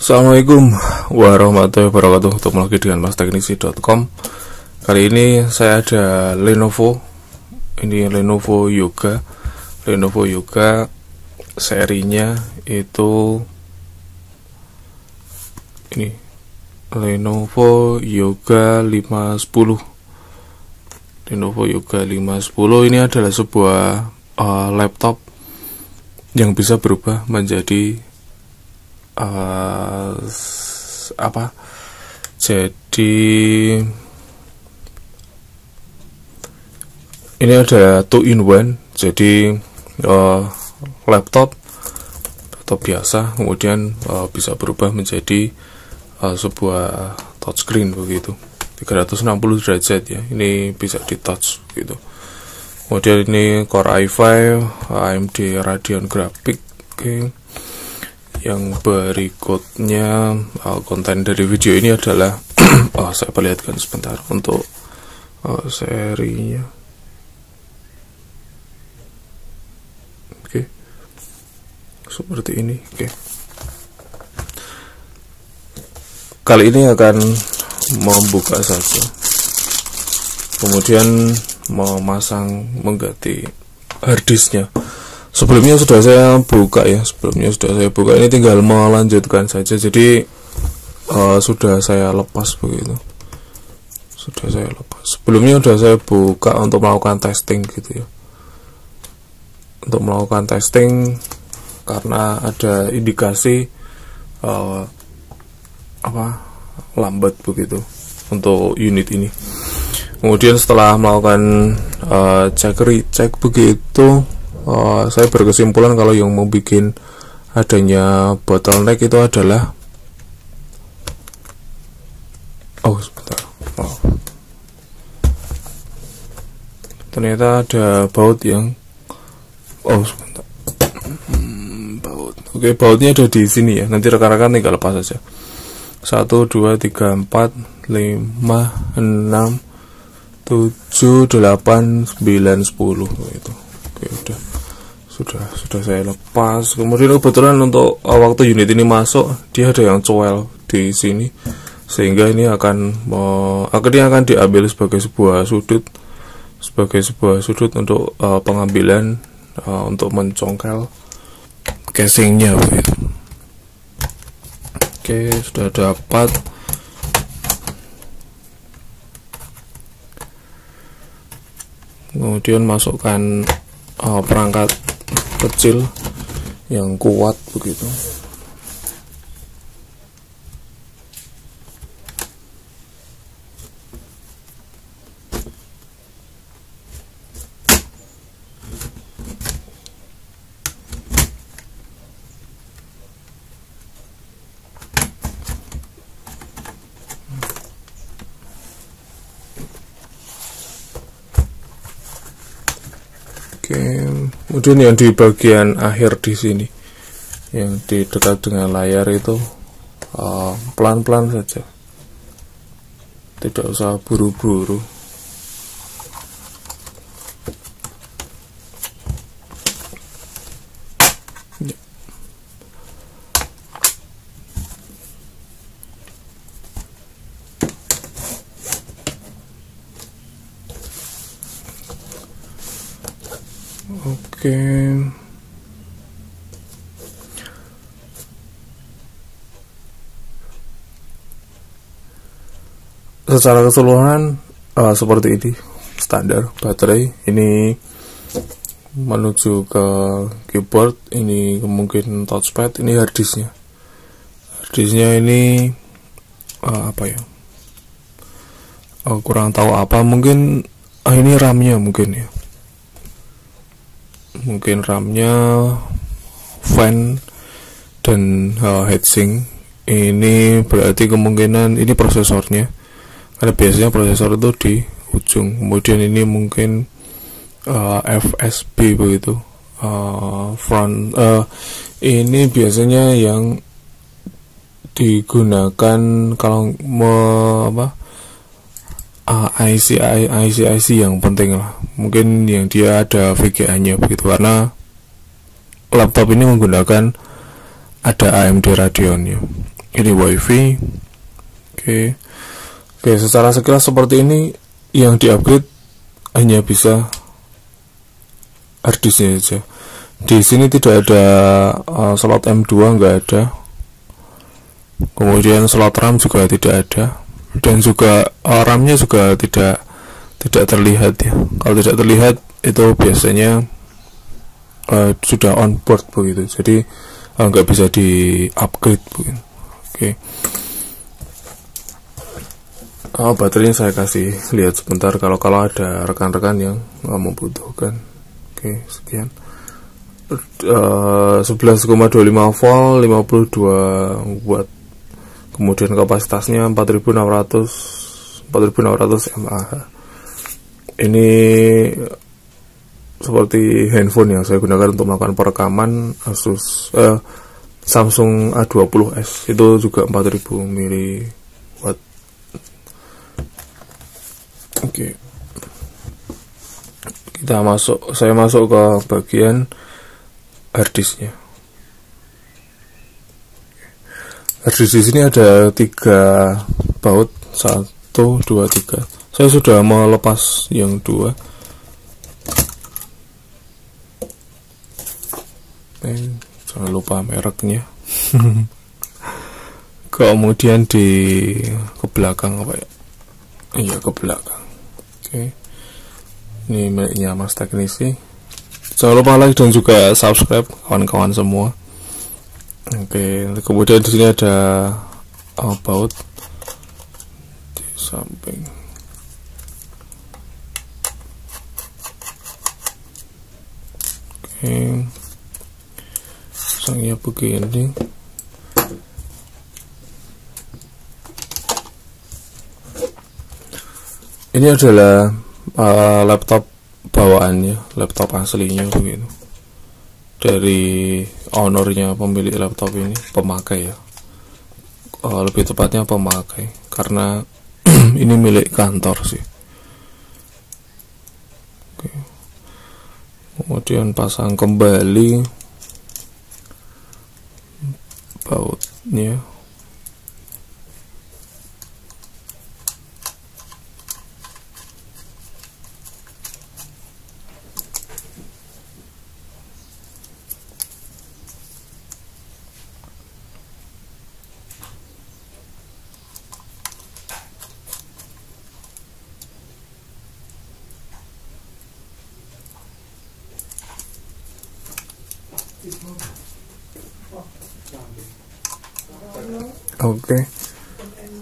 Assalamualaikum warahmatullahi wabarakatuh. Ketemu lagi dengan masteknisi.com. Kali ini saya ada Lenovo. Ini Lenovo Yoga. Lenovo Yoga serinya itu ini Lenovo Yoga 510. Lenovo Yoga 510 ini adalah sebuah laptop yang bisa berubah menjadi jadi ini ada 2-in-1. Jadi laptop biasa kemudian bisa berubah menjadi sebuah touchscreen begitu, 360 derajat ya. Ini bisa di touch gitu. Kemudian ini Core i5 AMD Radeon Graphics. Yang berikutnya konten dari video ini adalah saya perlihatkan sebentar untuk serinya. Oke, seperti ini. Oke, kali ini akan membuka saja, kemudian mengganti harddisknya. Sebelumnya sudah saya buka ya, ini tinggal melanjutkan saja. Jadi sudah saya lepas begitu, sebelumnya sudah saya buka untuk melakukan testing gitu ya, karena ada indikasi lambat begitu untuk unit ini. Kemudian setelah melakukan cek begitu, saya berkesimpulan kalau yang mau bikin adanya bottleneck itu adalah ternyata ada baut yang bautnya ada di sini ya. Nanti rekan-rekan tinggal lepas saja. 1, 2, 3, 4, 5, 6, 7, 8, 9, 10 gitu. Oke, sudah saya lepas. Kemudian kebetulan untuk waktu unit ini masuk, dia ada yang coel di sini, sehingga ini akan diambil sebagai sebuah sudut untuk pengambilan untuk mencongkel casingnya begitu. Oke, sudah dapat. Kemudian masukkan perangkat kecil yang kuat begitu. Kemudian yang di bagian akhir di sini, yang di dekat dengan layar itu pelan-pelan saja, tidak usah buru-buru. Oke, secara keseluruhan seperti ini standar. Baterai ini menuju ke keyboard, ini kemungkinan touchpad, ini harddisknya ini kurang tahu apa, mungkin ini RAM-nya mungkin RAM-nya, fan dan heatsink. Ini berarti kemungkinan ini prosesornya, karena biasanya prosesor itu di ujung. Kemudian ini mungkin FSB begitu, front. Ini biasanya yang digunakan kalau IC yang penting lah, mungkin yang dia ada VGA-nya begitu, karena laptop ini menggunakan ada AMD Radeon ya. Ini wifi. Oke, secara sekilas seperti ini. Yang di upgrade hanya bisa harddisknya saja. Di sini tidak ada slot M2, nggak ada. Kemudian slot RAM juga tidak ada, dan juga RAM-nya juga tidak terlihat ya. Kalau tidak terlihat itu biasanya sudah on board begitu, jadi nggak bisa di upgrade begitu. Oke. Baterainya saya kasih lihat sebentar kalau ada rekan-rekan yang membutuhkan. Oke, sekian. 11,25 volt, 52 watt. Kemudian kapasitasnya 4600 mAh. Ini seperti handphone yang saya gunakan untuk melakukan perekaman, Asus Samsung A20s, itu juga 4000 mW. Oke. Saya masuk ke bagian harddisknya. Harddisk di sini ada 3 baut, 1, 2, 3. Saya sudah melepas yang 2. Jangan lupa mereknya. Kemudian ke belakang apa ya? Iya, ke belakang. Oke. Ini miliknya Mas Teknisi. Jangan lupa like dan juga subscribe kawan-kawan semua. Oke, kemudian di sini ada baut di samping. Oke, pasangnya begini. Ini adalah laptop bawaannya, laptop aslinya begitu, dari ownernya, pemilik laptop ini, pemakai ya, lebih tepatnya pemakai, karena ini milik kantor sih. Oke. Kemudian pasang kembali bautnya. Oke,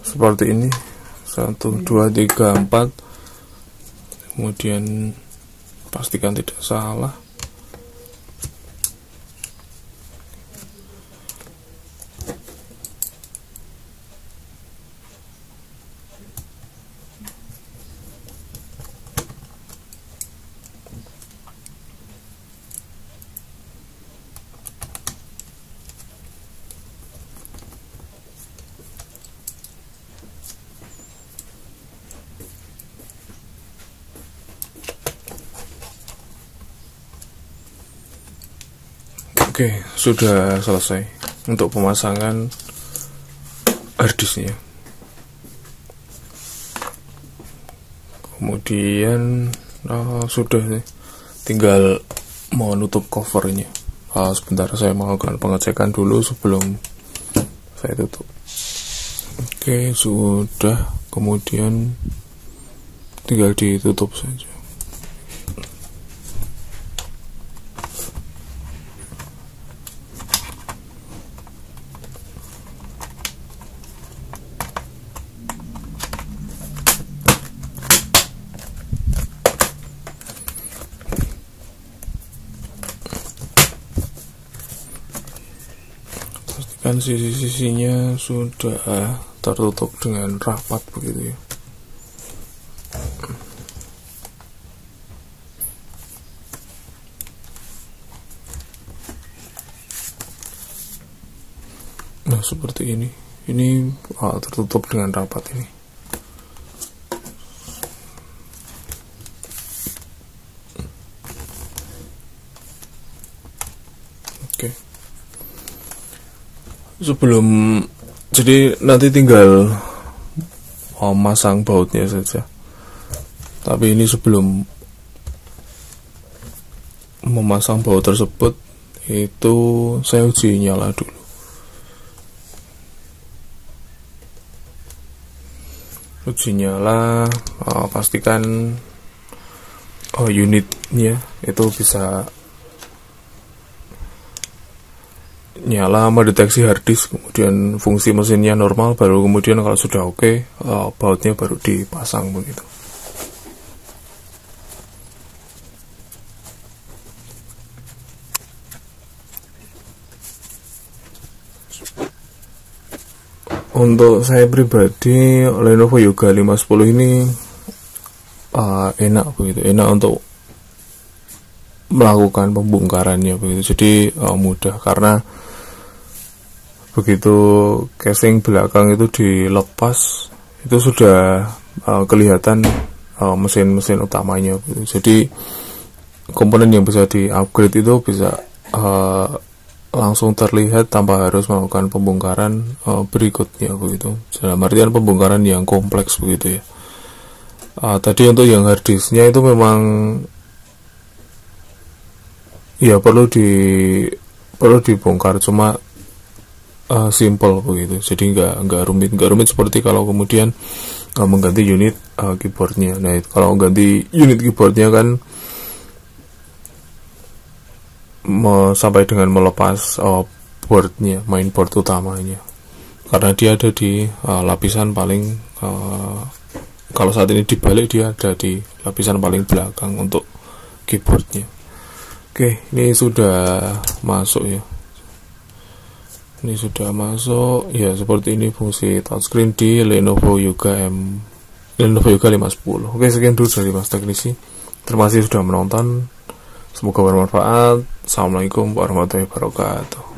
seperti ini. 1, 2, 3, 4. Kemudian pastikan tidak salah. Oke, sudah selesai untuk pemasangan harddisknya. Kemudian sudah nih, tinggal mau nutup covernya. Sebentar, saya mau melakukan pengecekan dulu sebelum saya tutup. Oke, sudah. Kemudian tinggal ditutup saja. Pastikan sisi-sisinya sudah tertutup dengan rapat begitu ya. Nah, seperti ini. Ini tertutup dengan rapat ini. Oke. Sebelum Jadi nanti tinggal masang bautnya saja. Tapi ini sebelum memasang baut tersebut, itu saya uji nyala dulu. Uji nyala, pastikan unitnya itu bisa nyala, mendeteksi harddisk, kemudian fungsi mesinnya normal, baru kemudian kalau sudah oke, bautnya baru dipasang begitu. Untuk saya pribadi, Lenovo Yoga 510 ini enak begitu, enak untuk melakukan pembongkarannya begitu. Jadi mudah, karena begitu casing belakang itu dilepas, itu sudah kelihatan mesin-mesin utamanya begitu. Jadi komponen yang bisa di-upgrade itu bisa langsung terlihat tanpa harus melakukan pembongkaran berikutnya begitu. Dalam artian pembongkaran yang kompleks begitu ya. Tadi untuk yang harddisknya itu memang ya perlu dibongkar, cuma simple begitu. Jadi nggak rumit seperti kalau kemudian mengganti unit keyboardnya. Nah, kalau ganti unit keyboardnya kan sampai dengan melepas boardnya, mainboard utamanya, karena dia ada di lapisan paling kalau saat ini dibalik, dia ada di lapisan paling belakang untuk keyboardnya. Oke, ini sudah masuk ya. Ini sudah masuk ya, seperti ini fungsi touchscreen di Lenovo Yoga 510. Oke, sekian dulu dari Mas Teknisi. Terima kasih sudah menonton. Semoga bermanfaat. Assalamualaikum warahmatullahi wabarakatuh.